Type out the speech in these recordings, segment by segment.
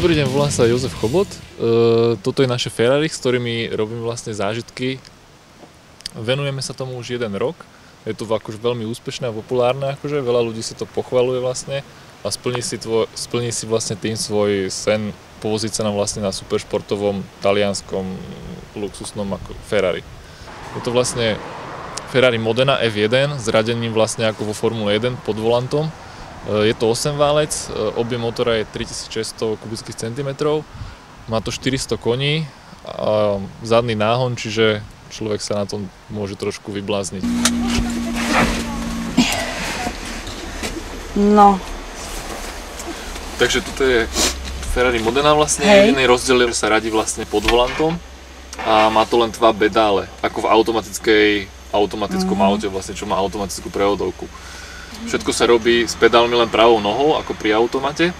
Dobrý deň, volám sa Jozef Chobot. Toto je naše Ferrari, s ktorými robíme vlastne zážitky. Venujeme sa tomu už 1 rok. Je to akože veľmi úspešné a populárne, akože veľa ľudí si to pochvaľuje vlastne a splní si vlastne tým svoj sen povoziť sa nám vlastne na superšportovom talianskom luxusnom ako Ferrari. Je to vlastne Ferrari Modena F1 s radením vlastne ako vo Formule 1 pod volantom. Je to 8-válec, objem motora je 3600 kubických centimetrov, má to 400 koní a zadný náhon, čiže človek sa na tom môže trošku vyblázniť. No. Takže toto je Ferrari Modena vlastne, jediný rozdiel je, že sa radí vlastne pod volantom a má to len 2 pedále, ako v automatickom aute vlastne, čo má automatickú prevodovku. Všetko sa robí s pedálmi len pravou nohou, ako pri automate.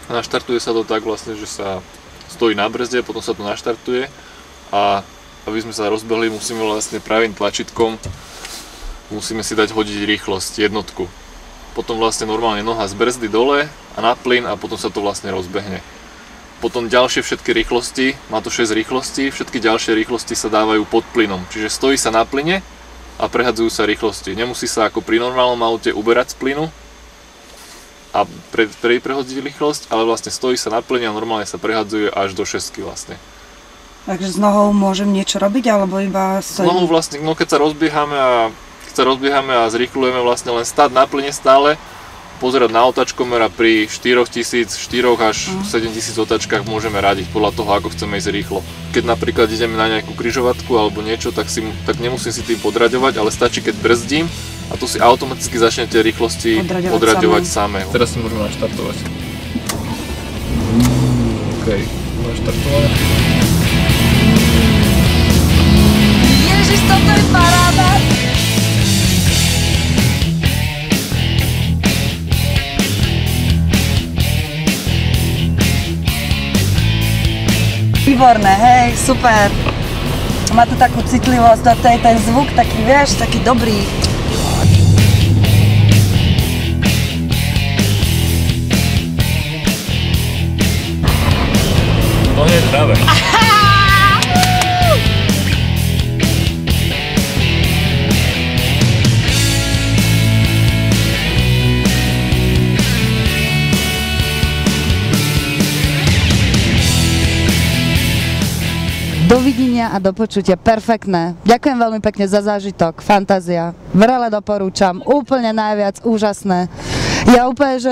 A naštartuje sa to tak vlastne, že sa stojí na brzde, potom sa to naštartuje a aby sme sa rozbehli, musíme vlastne pravým tlačítkom musíme si dať hodiť rýchlosť, jednotku. Potom vlastne normálne noha z brzdy dole a na plyn a potom sa to vlastne rozbehne. Potom ďalšie všetky rýchlosti, má to 6 rýchlostí, všetky ďalšie rýchlosti sa dávajú pod plynom. Čiže stojí sa na plyne a prehadzujú sa rýchlosti. Nemusí sa ako pri normálnom aute uberať z plynu a prehodiť rýchlosť, ale vlastne stojí sa na plyne a normálne sa prehadzuje až do 6 vlastne. Takže s nohou môžem niečo robiť, alebo iba S stojím? nohou vlastne, no keď sa rozbiehame a zrýchlujeme vlastne len stáť na plyne stále, pozerať na otáčkomer a pri 4000, 4 až 7000 otáčkach môžeme radiť podľa toho, ako chceme ísť rýchlo. Keď napríklad ideme na nejakú križovatku alebo niečo, tak nemusím si tým podraďovať, ale stačí, keď brzdím a tu si automaticky začnete rýchlosti podraďovať samé. Teraz si môžeme naštartovať. OK, naštartované. Ježiš, toto je paráda! Výborné, hej, super. Má to takú citlivosť, to je ten zvuk taký, vieš, taký dobrý. To nie je zdravé. Dovidenia a do počutia, perfektné. Ďakujem veľmi pekne za zážitok, fantázia. Vrele doporúčam, úplne najviac, úžasné. Ja úplne, že